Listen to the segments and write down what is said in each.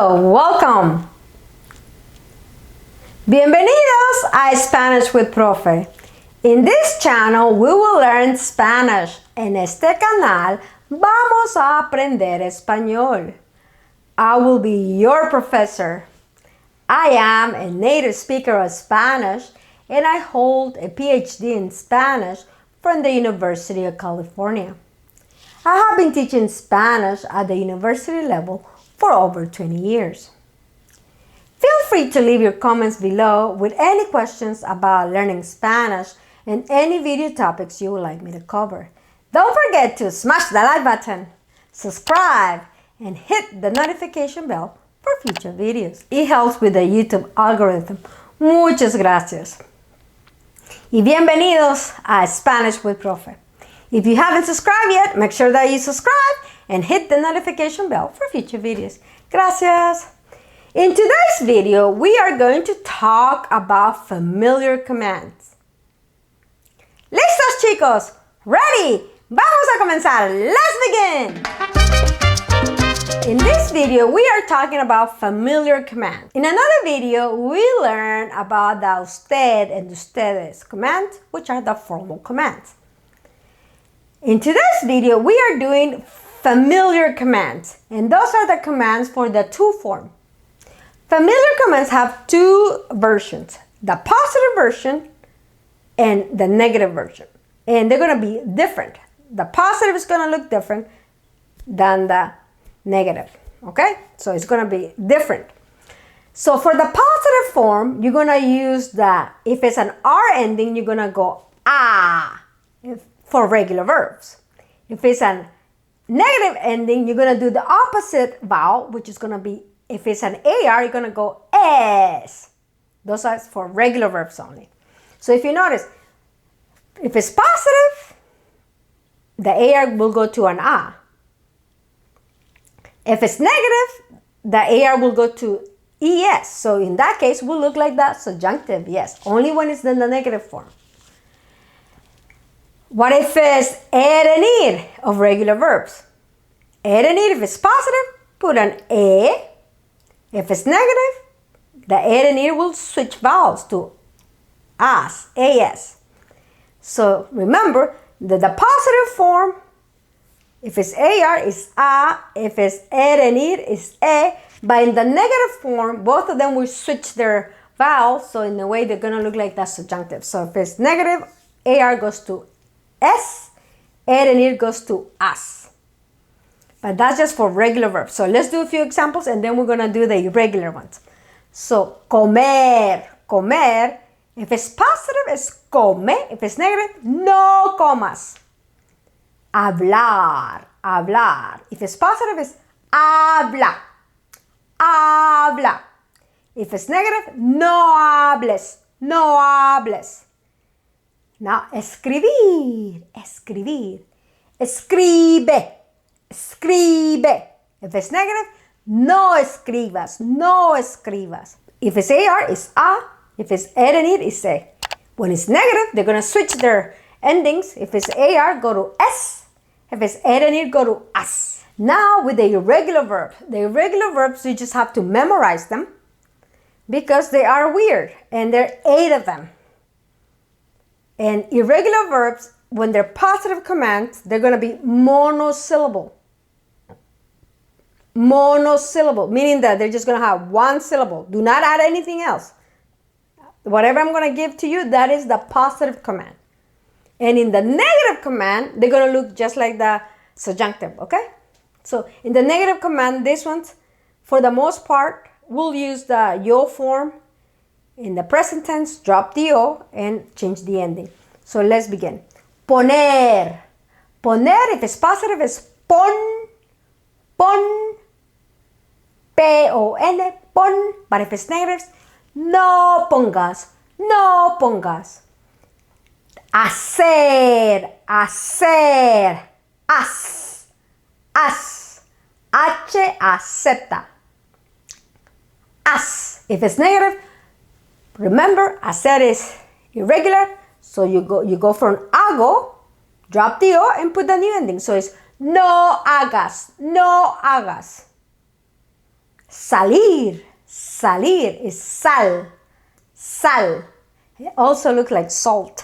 Hello, welcome. Bienvenidos a Spanish with Profe. In this channel, we will learn Spanish. En este canal, vamos a aprender español. I will be your professor. I am a native speaker of Spanish, and I hold a PhD in Spanish from the University of California. I have been teaching Spanish at the university level for over 20 years. Feel free to leave your comments below with any questions about learning Spanish and any video topics you would like me to cover. Don't forget to smash the like button, subscribe, and hit the notification bell for future videos. It helps with the YouTube algorithm. Muchas gracias. Y bienvenidos a Spanish with Profe. If you haven't subscribed yet, make sure that you subscribe and hit the notification bell for future videos. Gracias. In today's video, we are going to talk about familiar commands. ¿Listos, chicos? Ready? Vamos a comenzar. Let's begin. In this video, we are talking about familiar commands. In another video, we learned about the usted and ustedes commands, which are the formal commands. In today's video, we are doing familiar commands, and those are the commands for the to form. Familiar commands have two versions, the positive version and the negative version, and they're going to be different. The positive is going to look different than the negative, okay? So it's going to be different. So for the positive form, you're going to use if it's an R ending, you're going to go ah for regular verbs. If it's a negative ending, you're going to do the opposite vowel, which is going to be, if it's an AR, you're going to go es. Those are for regular verbs only. So if you notice, if it's positive, the AR will go to an A. If it's negative, the AR will go to ES. So in that case, will look like that subjunctive, yes, only when it's in the negative form. What if it's er and ir of regular verbs? Er and ir, if it's positive, put an E. If it's negative, the er and ir will switch vowels to as, as. So remember that the positive form, if it's AR, is A. If it's er and ir, is E. But in the negative form, both of them will switch their vowels. So in a way, they're going to look like that subjunctive. So if it's negative, AR goes to S, er and ir goes to as. But that's just for regular verbs. So let's do a few examples and then we're going to do the irregular ones. So comer, comer. If it's positive, it's come. If it's negative, no comas. Hablar, hablar. If it's positive, it's habla, habla. If it's negative, no hables, no hables. Now, escribir, escribir. Escribe, escribe. If it's negative, no escribas, no escribas. If it's AR, it's A. If it's er and ir, it's E. When it's negative, they're going to switch their endings. If it's AR, go to S. If it's er and ir, go to as. Now, with the irregular verbs, you just have to memorize them because they are weird, and there are 8 of them. And irregular verbs, when they're positive commands, they're going to be monosyllable. Monosyllable, meaning that they're just going to have one syllable. Do not add anything else. Whatever I'm going to give to you, that is the positive command. And in the negative command, they're going to look just like the subjunctive, okay? So in the negative command, these ones, for the most part, we'll use the yo form. In the present tense, drop the O and change the ending. So let's begin. Poner. Poner, if it's positive, is pon. Pon. P-O-N. Pon. But if it's negative, no pongas. No pongas. Hacer. Hacer. Haz. Haz. H-A-Z. Haz. If it's negative, remember, hacer is irregular, so you go from hago, drop the O, and put the new ending. So it's no hagas, no hagas. Salir. Salir is sal. Sal. It also looks like salt.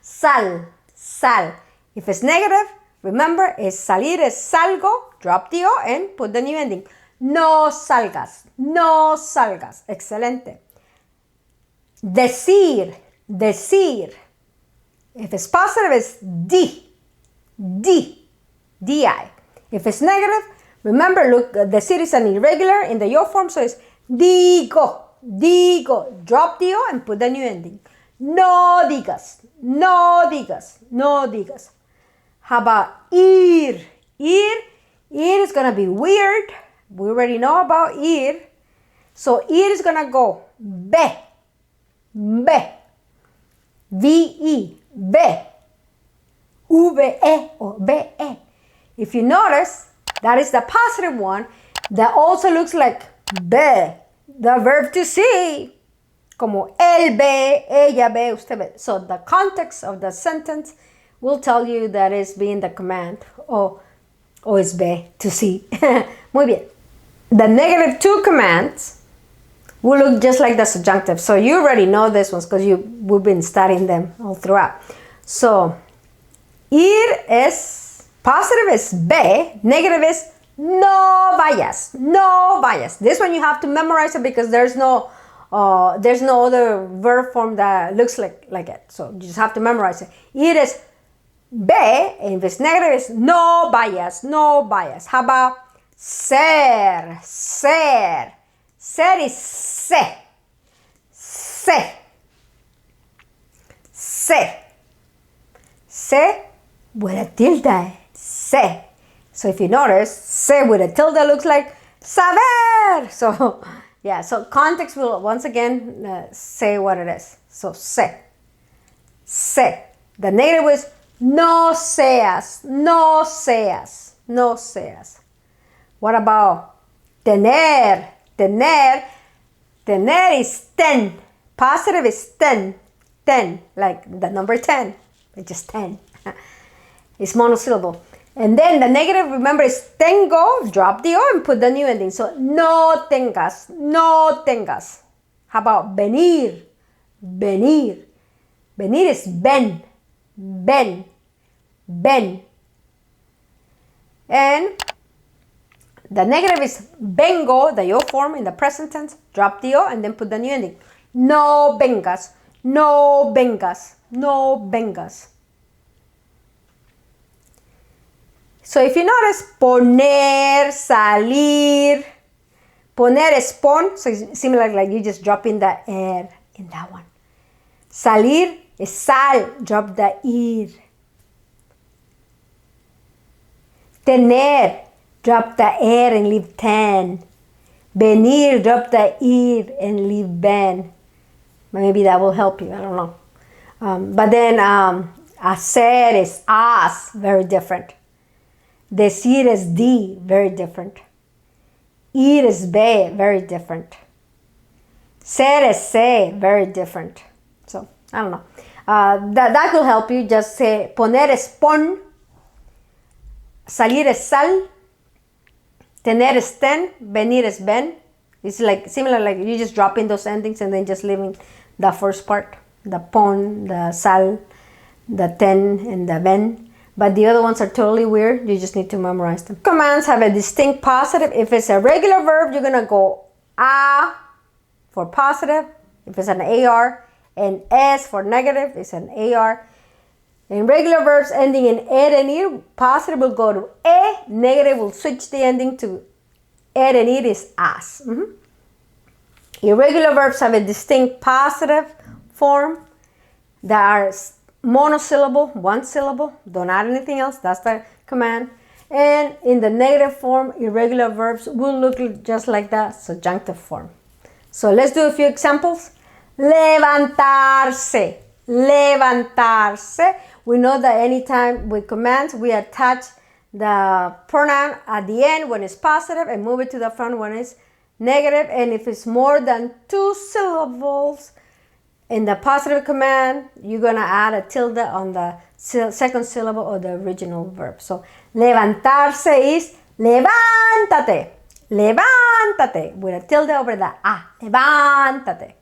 Sal. Sal. If it's negative, remember, es salir es salgo. Drop the O and put the new ending. No salgas. No salgas. Excelente. Decir. Decir. If it's positive, it's di. Di. Di. If it's negative, remember, look, decir is an irregular in the yo form, so it's digo. Digo. Drop the O and put the new ending. No digas. No digas. No digas. How about ir? Ir. Ir is going to be weird. We already know about ir. So ir is going to go be. Be. V-E. Be. V-E or be. If you notice, that is the positive one that also looks like be. The verb to see. Como él ve, ella ve, usted ve. So the context of the sentence will tell you that it's being the command. O es ve, to see. Muy bien. The negative two commands will look just like the subjunctive. So you already know this ones because we've been studying them all throughout. So, ir es, positive is ve, negative is no vayas, no vayas. This one you have to memorize it because there's no other verb form that looks like it. So you just have to memorize it. Ir is ve, and if it's negative, it's no vayas, no vayas. How about ser? Ser. Ser is se. Se. Se. Se with a tilde. Se. So if you notice, se with a tilde looks like saber. So yeah, so context will once again say what it is. So se. Se. The negative is no seas. No seas. No seas. What about tener? Tener. Tener is 10. Positive is 10. 10. Like the number 10. It's just 10. It's monosyllable. And then the negative, remember, is tengo. Drop the O and put the new ending. So no tengas. No tengas. How about venir? Venir. Venir is ven. Ven. Ven. And the negative is vengo, the yo form in the present tense. Drop the O and then put the new ending. No vengas. No vengas. No vengas. So if you notice, poner, salir. Poner is pon, so it's similar like you just drop in the er in that one. Salir is sal, drop the ir. Tener, drop the er and leave ten. Venir, drop the ir and leave ven. Maybe that will help you, I don't know. But then hacer is as, very different. Decir is di, very different. Ir is be, very different. Ser is se, very different. So, I don't know. That will help you. Just say, poner es pon. Salir es sal. Tener es ten. Venir es ven. It's like similar, like you just drop in those endings and then just leaving the first part. The pon, the sal, the ten, and the ven. But the other ones are totally weird. You just need to memorize them. Commands have a distinct positive. If it's a regular verb, you're going to go a for positive. If it's an AR. And S for negative. It's an AR. In regular verbs ending in er and ir, positive will go to e. Negative will switch the ending to er and ir is as. Irregular verbs have a distinct positive form that are monosyllable, one syllable, don't add anything else, that's the command. And in the negative form, irregular verbs will look just like the subjunctive form. So let's do a few examples. Levantarse, levantarse. We know that anytime with commands, we attach the pronoun at the end when it's positive and move it to the front when it's negative. And if it's more than 2 syllables, in the positive command, you're going to add a tilde on the second syllable of the original verb. So, levantarse is levántate, levántate, with a tilde over the A, levántate.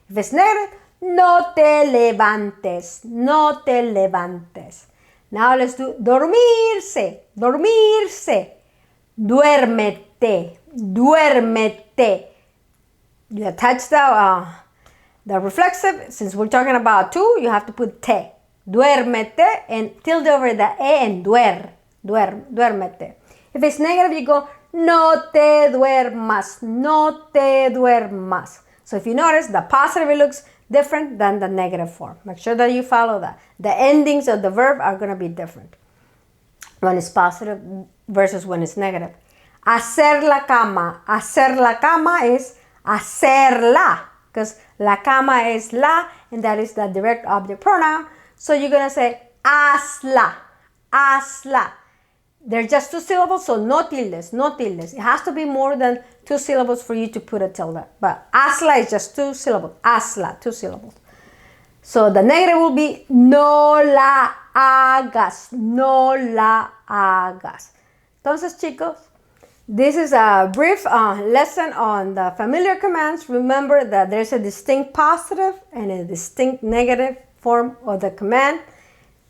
If it's negative, no te levantes, no te levantes. Now let's do dormirse, dormirse, duérmete, duérmete. You attach the reflexive, since we're talking about two, you have to put te. Duérmete and tilde over the E and duérmete. If it's negative, you go no te duermas, no te duermas. So if you notice, the positive, it looks different than the negative form. Make sure that you follow that. The endings of the verb are going to be different when it's positive versus when it's negative. Hacer la cama. Hacer la cama is hacerla, because la cama is la, and that is the direct object pronoun. So you're going to say hazla, hazla. They're just two syllables, so no tildes, no tildes. It has to be more than two syllables for you to put a tilde. But hazla is just two syllables. Hazla, two syllables. So the negative will be no la hagas, no la hagas. Entonces, chicos, this is a brief lesson on the familiar commands. Remember that there's a distinct positive and a distinct negative form of the command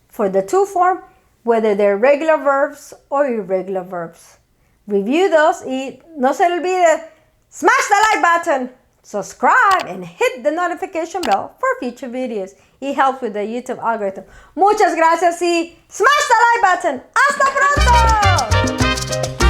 for the two form, whether they're regular verbs or irregular verbs. Review those y no se olvide, smash the like button, subscribe, and hit the notification bell for future videos. It helps with the YouTube algorithm. Muchas gracias y smash the like button. ¡Hasta pronto!